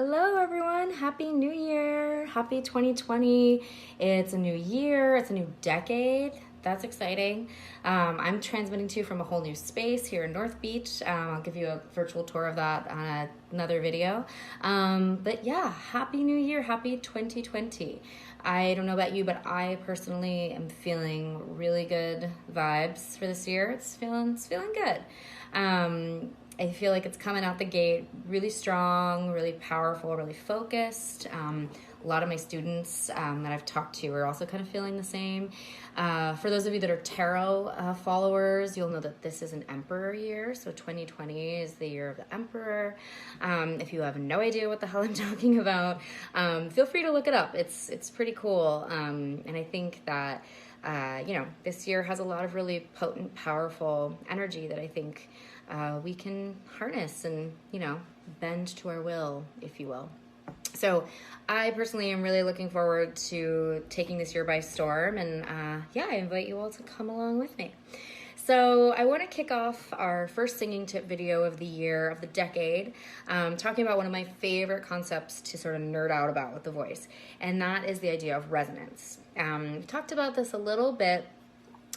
Hello everyone, Happy New Year, Happy 2020. It's a new year, it's a new decade. That's exciting. I'm transmitting to you from a whole new space here in North Beach. I'll give you a virtual tour of that on another video. But yeah, Happy New Year, Happy 2020. I don't know about you, but I personally am feeling really good vibes for this year. It's feeling good. I feel like it's coming out the gate really strong, really powerful, really focused. A lot of my students that I've talked to are also kind of feeling the same. For those of you that are tarot followers, you'll know that this is an Emperor year. So 2020 is the year of the Emperor. If you have no idea what the hell I'm talking about, feel free to look it up. It's pretty cool. And I think that, this year has a lot of really potent, powerful energy that I think we can harness and, bend to our will, if you will. So I personally am really looking forward to taking this year by storm, and I invite you all to come along with me. So I want to kick off our first singing tip video of the year, of the decade, talking about one of my favorite concepts to sort of nerd out about with the voice, and that is the idea of resonance. We talked about this a little bit,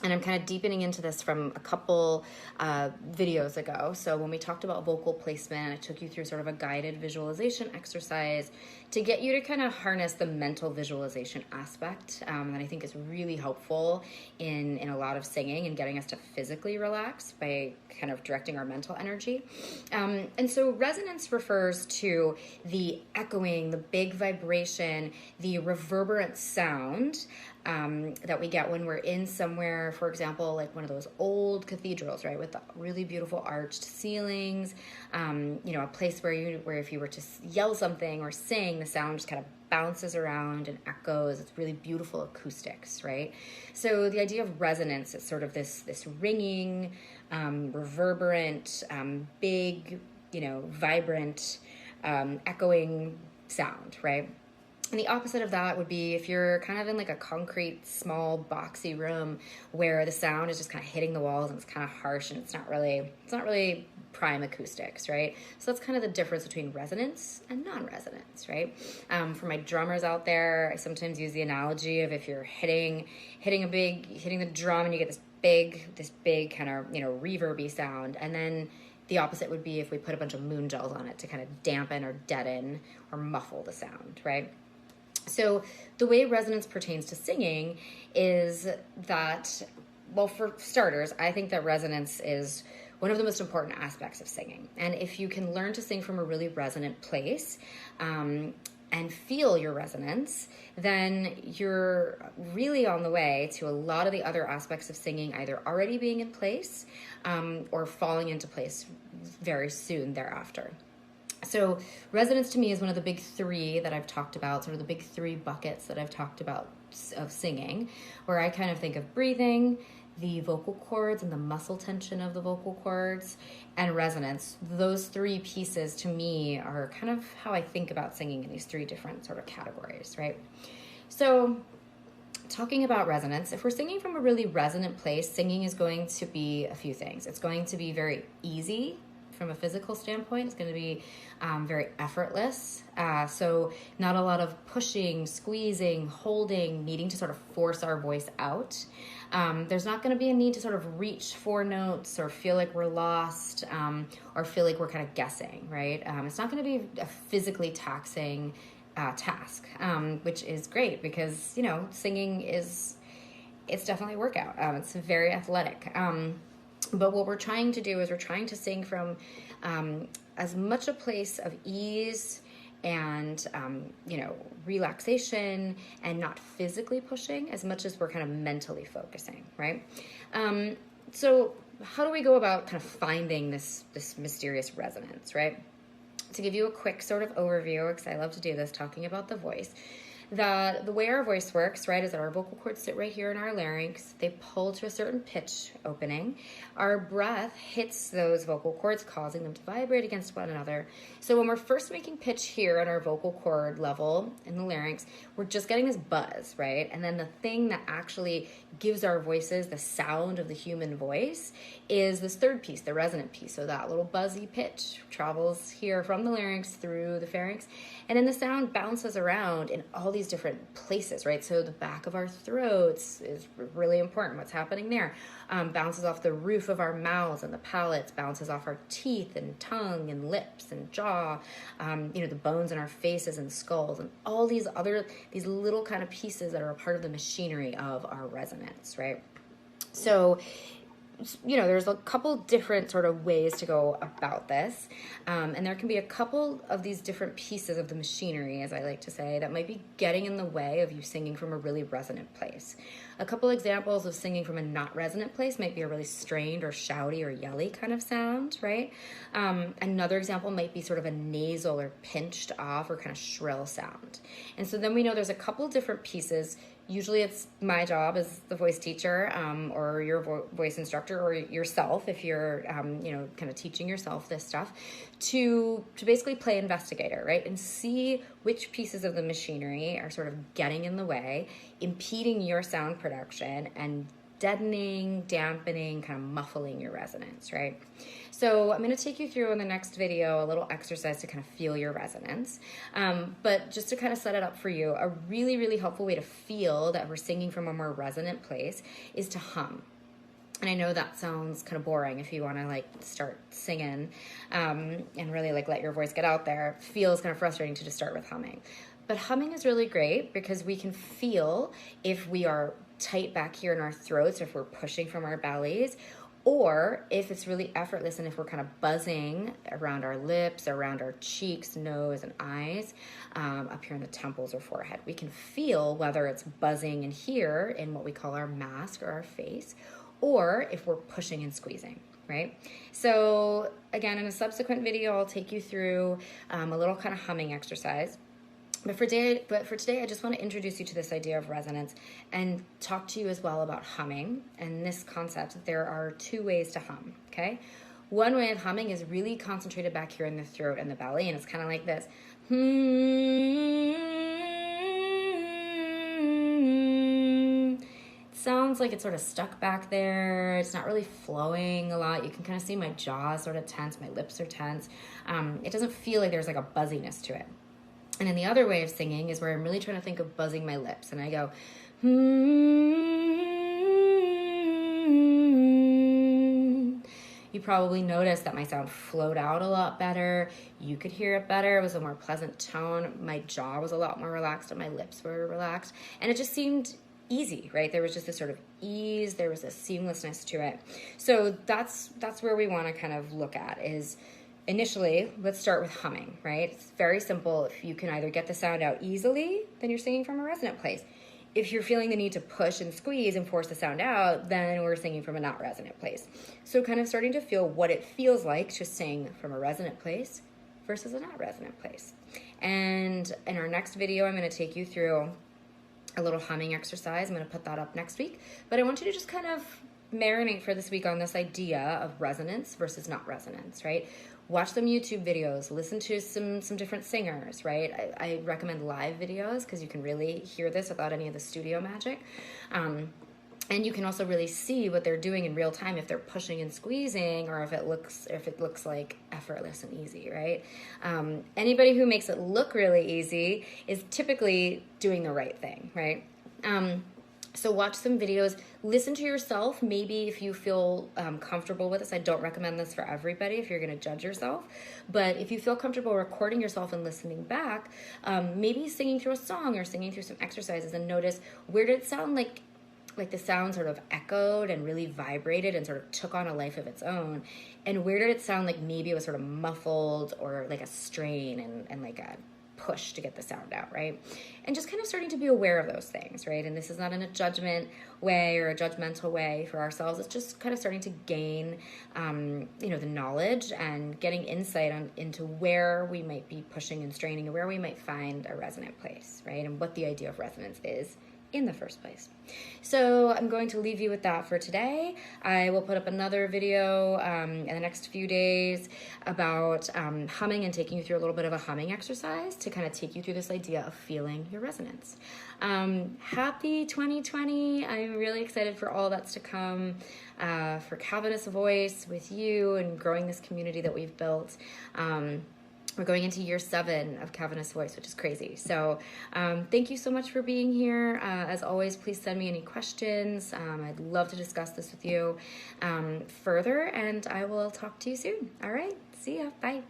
and I'm kind of deepening into this from a couple videos ago. So when we talked about vocal placement, I took you through sort of a guided visualization exercise to get you to kind of harness the mental visualization aspect that I think is really helpful in a lot of singing and getting us to physically relax by kind of directing our mental energy. And so resonance refers to the echoing, the big vibration, the reverberant sound that we get when we're in somewhere, for example, like one of those old cathedrals, right, with the really beautiful arched ceilings, a place where if you were to yell something or sing, the sound just kind of bounces around and echoes. It's really beautiful acoustics, right? So the idea of resonance is sort of this ringing, reverberant, big, vibrant, echoing sound, right? And the opposite of that would be if you're kind of in like a concrete, small, boxy room where the sound is just kind of hitting the walls and it's kind of harsh and it's not really prime acoustics, right? So that's kind of the difference between resonance and non-resonance, right? For my drummers out there, I sometimes use the analogy of if you're hitting the drum and you get this big kind of, reverby sound, and then the opposite would be if we put a bunch of moon gels on it to kind of dampen or deaden or muffle the sound, right? So the way resonance pertains to singing is that, well, for starters, I think that resonance is one of the most important aspects of singing. And if you can learn to sing from a really resonant place and feel your resonance, then you're really on the way to a lot of the other aspects of singing either already being in place or falling into place very soon thereafter. So resonance to me is one of the big three that I've talked about, sort of the big three buckets that I've talked about of singing, where I kind of think of breathing, the vocal cords and the muscle tension of the vocal cords, and resonance. Those three pieces to me are kind of how I think about singing in these three different sort of categories, right? So talking about resonance, if we're singing from a really resonant place, singing is going to be a few things. It's going to be very easy from a physical standpoint. It's going to be very effortless. So not a lot of pushing, squeezing, holding, needing to sort of force our voice out. There's not going to be a need to sort of reach for notes or feel like we're lost or feel like we're kind of guessing, right? It's not going to be a physically taxing task, which is great because, singing it's definitely a workout. It's very athletic. But what we're trying to do is we're trying to sing from as much a place of ease and, relaxation and not physically pushing as much as we're kind of mentally focusing, right? So how do we go about kind of finding this mysterious resonance, right? To give you a quick sort of overview, because I love to do this, talking about the voice. that the way our voice works, right, is that our vocal cords sit right here in our larynx. They pull to a certain pitch opening. Our breath hits those vocal cords, causing them to vibrate against one another. So when we're first making pitch here at our vocal cord level in the larynx, we're just getting this buzz, right? And then the thing that actually gives our voices the sound of the human voice is this third piece, the resonant piece. So that little buzzy pitch travels here from the larynx through the pharynx, and then the sound bounces around in all these different places, right? So the back of our throats is really important. What's happening there? Bounces off the roof of our mouths and the palates, bounces off our teeth and tongue and lips and jaw, the bones in our faces and skulls, and all these little kind of pieces that are a part of the machinery of our resonance, right? So, there's a couple different sort of ways to go about this. And there can be a couple of these different pieces of the machinery, as I like to say, that might be getting in the way of you singing from a really resonant place. A couple examples of singing from a not resonant place might be a really strained or shouty or yelly kind of sound, right? Another example might be sort of a nasal or pinched off or kind of shrill sound. And so then we know there's a couple different pieces. Usually it's my job as the voice teacher or your voice instructor or yourself, if you're, kind of teaching yourself this stuff, to basically play investigator, right? And see which pieces of the machinery are sort of getting in the way, impeding your sound production and deadening, dampening, kind of muffling your resonance, right? So I'm going to take you through in the next video a little exercise to kind of feel your resonance. But just to kind of set it up for you, a really, really helpful way to feel that we're singing from a more resonant place is to hum. And I know that sounds kind of boring if you want to start singing and really let your voice get out there. It feels kind of frustrating to just start with humming. But humming is really great because we can feel if we are tight back here in our throats, if we're pushing from our bellies, or if it's really effortless and if we're kind of buzzing around our lips, around our cheeks, nose, and eyes, up here in the temples or forehead. We can feel whether it's buzzing in here in what we call our mask or our face, or if we're pushing and squeezing, right? So again, in a subsequent video, I'll take you through a little kind of humming exercise. But for today, I just want to introduce you to this idea of resonance and talk to you as well about humming and this concept that there are two ways to hum, okay? One way of humming is really concentrated back here in the throat and the belly, and it's kind of like this. It sounds like it's sort of stuck back there. It's not really flowing a lot. You can kind of see my jaw sort of tense, my lips are tense. It doesn't feel like there's a buzziness to it. And then the other way of singing is where I'm really trying to think of buzzing my lips. And I go, You probably noticed that my sound flowed out a lot better. You could hear it better. It was a more pleasant tone. My jaw was a lot more relaxed and my lips were relaxed. And it just seemed easy, right? There was just this sort of ease. There was a seamlessness to it. So that's where we want to kind of look at is, initially, let's start with humming, right? It's very simple. If you can either get the sound out easily, then you're singing from a resonant place. If you're feeling the need to push and squeeze and force the sound out, then we're singing from a not resonant place. So kind of starting to feel what it feels like to sing from a resonant place versus a not resonant place. And in our next video, I'm going to take you through a little humming exercise. I'm going to put that up next week. But I want you to just kind of marinate for this week on this idea of resonance versus not resonance, right? Watch some YouTube videos, listen to some different singers, right? I recommend live videos because you can really hear this without any of the studio magic. And you can also really see what they're doing in real time, if they're pushing and squeezing or if it looks like effortless and easy, right? Anybody who makes it look really easy is typically doing the right thing, right? So watch some videos, listen to yourself. Maybe if you feel comfortable with this, I don't recommend this for everybody if you're going to judge yourself. But if you feel comfortable recording yourself and listening back, maybe singing through a song or singing through some exercises and notice where did it sound like the sound sort of echoed and really vibrated and sort of took on a life of its own. And where did it sound like maybe it was sort of muffled or like a strain and like a push to get the sound out, right? And just kind of starting to be aware of those things, right? And this is not in a judgment way or a judgmental way for ourselves. It's just kind of starting to gain, the knowledge and getting insight into where we might be pushing and straining, and where we might find a resonant place, right? And what the idea of resonance is in the first place. So I'm going to leave you with that for today. I will put up another video in the next few days about humming, and taking you through a little bit of a humming exercise to kind of take you through this idea of feeling your resonance. Happy 2020. I'm really excited for all that's to come, for Calvinist Voice with you and growing this community that we've built. We're going into year 7 of Calvinist Voice, which is crazy. So thank you so much for being here. As always, please send me any questions. I'd love to discuss this with you further, and I will talk to you soon. All right, see ya. Bye.